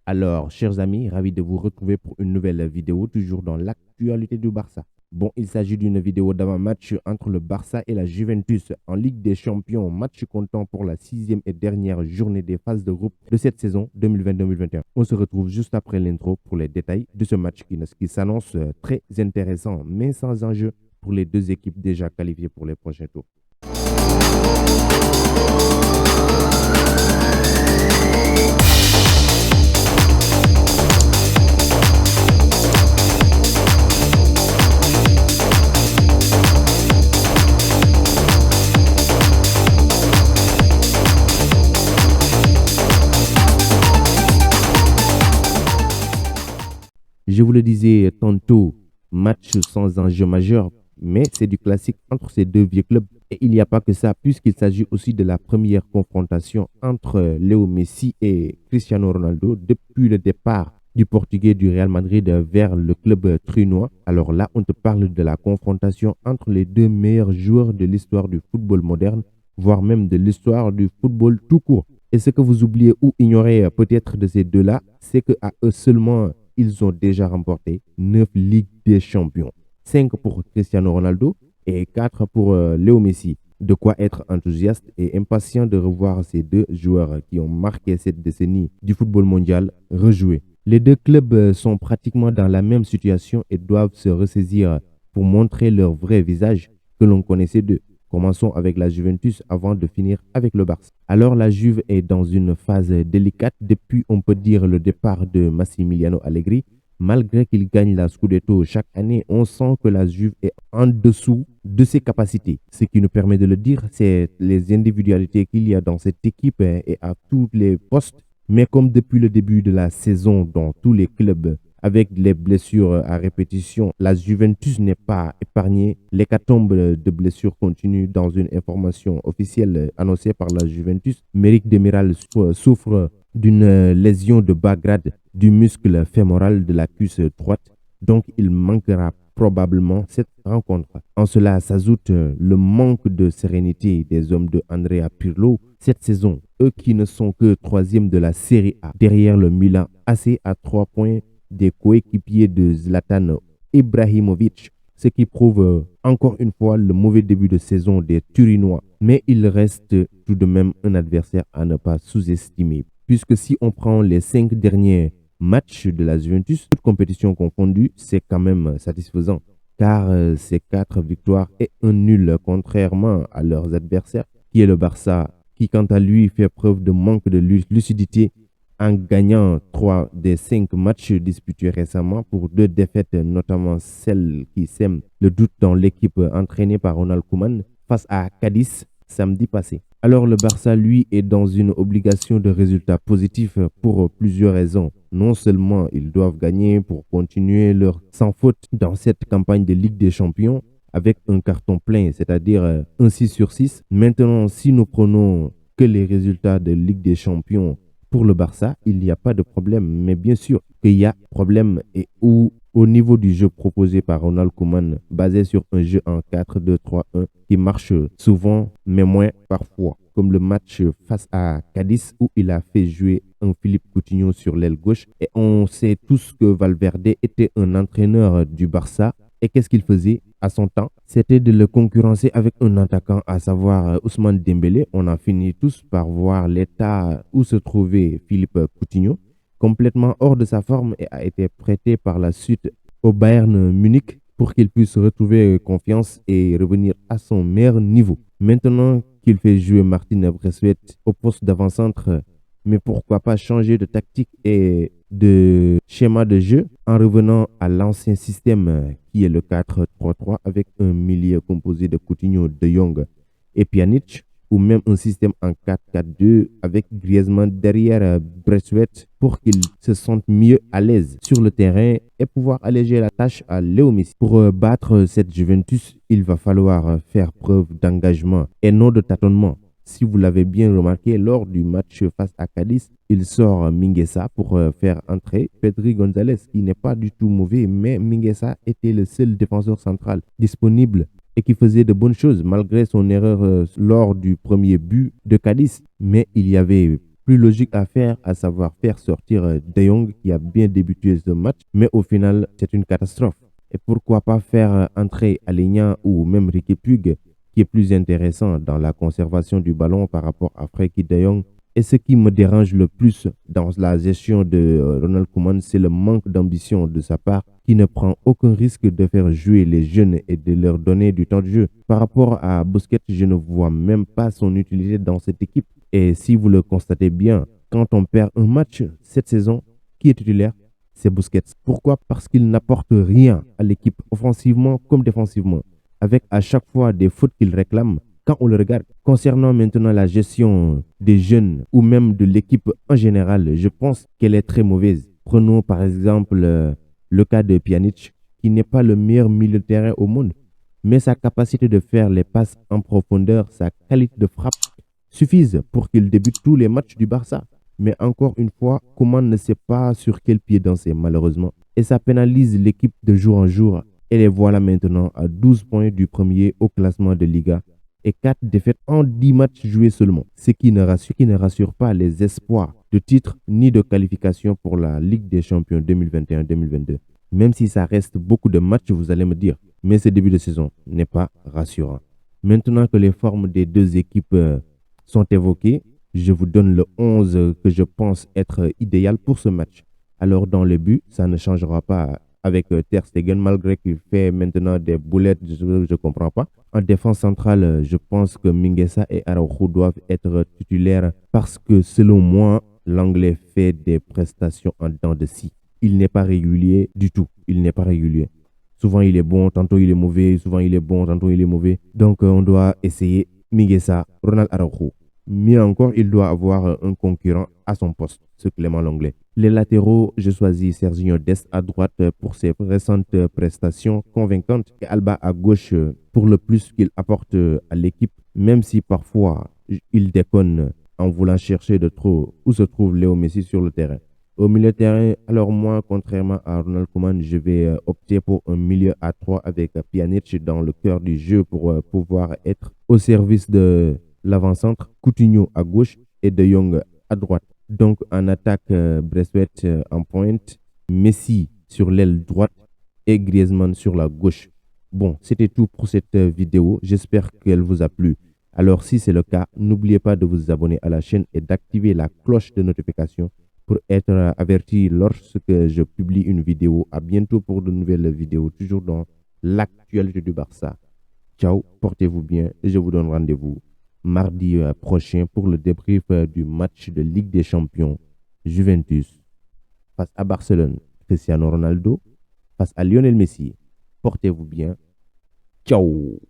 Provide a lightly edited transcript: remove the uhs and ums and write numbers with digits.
Alors, chers amis, ravi de vous retrouver pour une nouvelle vidéo, toujours dans l'actualité du Barça. Bon, il s'agit d'une vidéo d'avant-match entre le Barça et la Juventus en Ligue des Champions, match comptant pour la 6e et dernière journée des phases de groupe de cette saison 2020-2021. On se retrouve juste après l'intro pour les détails de ce match qui s'annonce très intéressant, mais sans enjeu pour les deux équipes déjà qualifiées pour les prochains tours. Je vous le disais tantôt, match sans enjeu majeur, mais c'est du classique entre ces deux vieux clubs. Et il n'y a pas que ça, puisqu'il s'agit aussi de la première confrontation entre Léo Messi et Cristiano Ronaldo depuis le départ du Portugais du Real Madrid vers le club truinois. Alors là, on te parle de la confrontation entre les deux meilleurs joueurs de l'histoire du football moderne, voire même de l'histoire du football tout court. Et ce que vous oubliez ou ignorez peut-être de ces deux-là, c'est qu'à eux seulement, ils ont déjà remporté 9 Ligues des Champions. 5 pour Cristiano Ronaldo et 4 pour Léo Messi. De quoi être enthousiaste et impatient de revoir ces deux joueurs qui ont marqué cette décennie du football mondial rejouer. Les deux clubs sont pratiquement dans la même situation et doivent se ressaisir pour montrer leur vrai visage que l'on connaissait d'eux. Commençons avec la Juventus avant de finir avec le Barça. Alors la Juve est dans une phase délicate depuis, on peut dire, le départ de Massimiliano Allegri. Malgré qu'il gagne la Scudetto chaque année, on sent que la Juve est en dessous de ses capacités. Ce qui nous permet de le dire, c'est les individualités qu'il y a dans cette équipe et à tous les postes. Mais comme depuis le début de la saison dans tous les clubs, avec les blessures à répétition, la Juventus n'est pas épargnée. L'hécatombe de blessures continue. Dans une information officielle annoncée par la Juventus, Méric Demiral souffre d'une lésion de bas grade du muscle fémoral de la cuisse droite. Donc, il manquera probablement cette rencontre. En cela s'ajoute le manque de sérénité des hommes de Andrea Pirlo cette saison. Eux qui ne sont que 3e de la Serie A, derrière le Milan AC à 3 points des coéquipiers de Zlatan Ibrahimovic, ce qui prouve encore une fois le mauvais début de saison des Turinois. Mais il reste tout de même un adversaire à ne pas sous-estimer, puisque si on prend les 5 derniers matchs de la Juventus, toutes compétitions confondues, c'est quand même satisfaisant, car c'est 4 victoires et un nul, contrairement à leurs adversaires, qui est le Barça, qui quant à lui fait preuve de manque de lucidité en gagnant 3 des 5 matchs disputés récemment pour 2 défaites, notamment celle qui sème le doute dans l'équipe entraînée par Ronald Koeman face à Cadiz samedi passé. Alors le Barça, lui, est dans une obligation de résultats positifs pour plusieurs raisons. Non seulement ils doivent gagner pour continuer leur sans faute dans cette campagne de Ligue des Champions avec un carton plein, c'est-à-dire un 6 sur 6. Maintenant, si nous prenons que les résultats de Ligue des Champions, pour le Barça, il n'y a pas de problème. Mais bien sûr qu'il y a problème et où au niveau du jeu proposé par Ronald Koeman, basé sur un jeu en 4-2-3-1 qui marche souvent, mais moins parfois, comme le match face à Cadiz où il a fait jouer un Philippe Coutinho sur l'aile gauche. Et on sait tous que Valverde était un entraîneur du Barça. Et qu'est-ce qu'il faisait à son temps? C'était de le concurrencer avec un attaquant, à savoir Ousmane Dembélé. On a fini tous par voir l'état où se trouvait Philippe Coutinho, complètement hors de sa forme, et a été prêté par la suite au Bayern Munich pour qu'il puisse retrouver confiance et revenir à son meilleur niveau. Maintenant qu'il fait jouer Martin Braithwaite au poste d'avant-centre, mais pourquoi pas changer de tactique et de schéma de jeu en revenant à l'ancien système qui est le 4-3-3 avec un milieu composé de Coutinho, De Jong et Pjanic, ou même un système en 4-4-2 avec Griezmann derrière Braithwaite pour qu'il se sente mieux à l'aise sur le terrain et pouvoir alléger la tâche à Léo Messi. Pour battre cette Juventus, il va falloir faire preuve d'engagement et non de tâtonnement. Si vous l'avez bien remarqué, lors du match face à Cadiz, il sort Mingueza pour faire entrer Pedri González, qui n'est pas du tout mauvais, mais Mingueza était le seul défenseur central disponible et qui faisait de bonnes choses malgré son erreur lors du premier but de Cadiz. Mais il y avait plus logique à faire, à savoir faire sortir De Jong qui a bien débuté ce match, mais au final, c'est une catastrophe. Et pourquoi pas faire entrer Aligna ou même Ricky Puig, qui est plus intéressant dans la conservation du ballon par rapport à Frenkie De Jong. Et ce qui me dérange le plus dans la gestion de Ronald Koeman, c'est le manque d'ambition de sa part, qui ne prend aucun risque de faire jouer les jeunes et de leur donner du temps de jeu. Par rapport à Busquets, je ne vois même pas son utilité dans cette équipe. Et si vous le constatez bien, quand on perd un match cette saison, qui est titulaire? C'est Busquets. Pourquoi? Parce qu'il n'apporte rien à l'équipe, offensivement comme défensivement, avec à chaque fois des fautes qu'il réclame quand on le regarde. Concernant maintenant la gestion des jeunes ou même de l'équipe en général, je pense qu'elle est très mauvaise. Prenons par exemple le cas de Pjanic, qui n'est pas le meilleur milieu de terrain au monde, mais sa capacité de faire les passes en profondeur, sa qualité de frappe suffisent pour qu'il débute tous les matchs du Barça. Mais encore une fois, Koeman ne sait pas sur quel pied danser malheureusement. Et ça pénalise l'équipe de jour en jour. Et les voilà maintenant à 12 points du premier au classement de Liga et 4 défaites en 10 matchs joués seulement. Ce qui ne rassure pas les espoirs de titre ni de qualification pour la Ligue des Champions 2021-2022. Même si ça reste beaucoup de matchs, vous allez me dire, mais ce début de saison n'est pas rassurant. Maintenant que les formes des deux équipes sont évoquées, je vous donne le 11 que je pense être idéal pour ce match. Alors dans le but, ça ne changera pas avec Ter Stegen, malgré qu'il fait maintenant des boulettes, je ne comprends pas. En défense centrale, je pense que Mingueza et Araujo doivent être titulaires parce que selon moi, l'Anglais fait des prestations en dents de scie. Il n'est pas régulier du tout. Il n'est pas régulier. Souvent il est bon, tantôt il est mauvais, souvent il est bon, tantôt il est mauvais. Donc on doit essayer Mingueza, Ronald Araujo. Mieux encore, il doit avoir un concurrent à son poste, ce Clément Lenglet. Les latéraux, je choisis Serginho Dest à droite pour ses récentes prestations convaincantes et Alba à gauche pour le plus qu'il apporte à l'équipe, même si parfois il déconne en voulant chercher de trop où se trouve Léo Messi sur le terrain. Au milieu de terrain, alors moi, contrairement à Ronald Koeman, je vais opter pour un milieu à 3 avec Pjanic dans le cœur du jeu pour pouvoir être au service de l'avant-centre, Coutinho à gauche et De Jong à droite. Donc en attaque, Braithwaite en pointe, Messi sur l'aile droite et Griezmann sur la gauche. Bon, c'était tout pour cette vidéo. J'espère qu'elle vous a plu. Alors si c'est le cas, n'oubliez pas de vous abonner à la chaîne et d'activer la cloche de notification pour être averti lorsque je publie une vidéo. À bientôt pour de nouvelles vidéos, toujours dans l'actualité du Barça. Ciao, portez-vous bien et je vous donne rendez-vous mardi prochain pour le débrief du match de Ligue des Champions Juventus face à Barcelone. Cristiano Ronaldo face à Lionel Messi. Portez-vous bien. Ciao.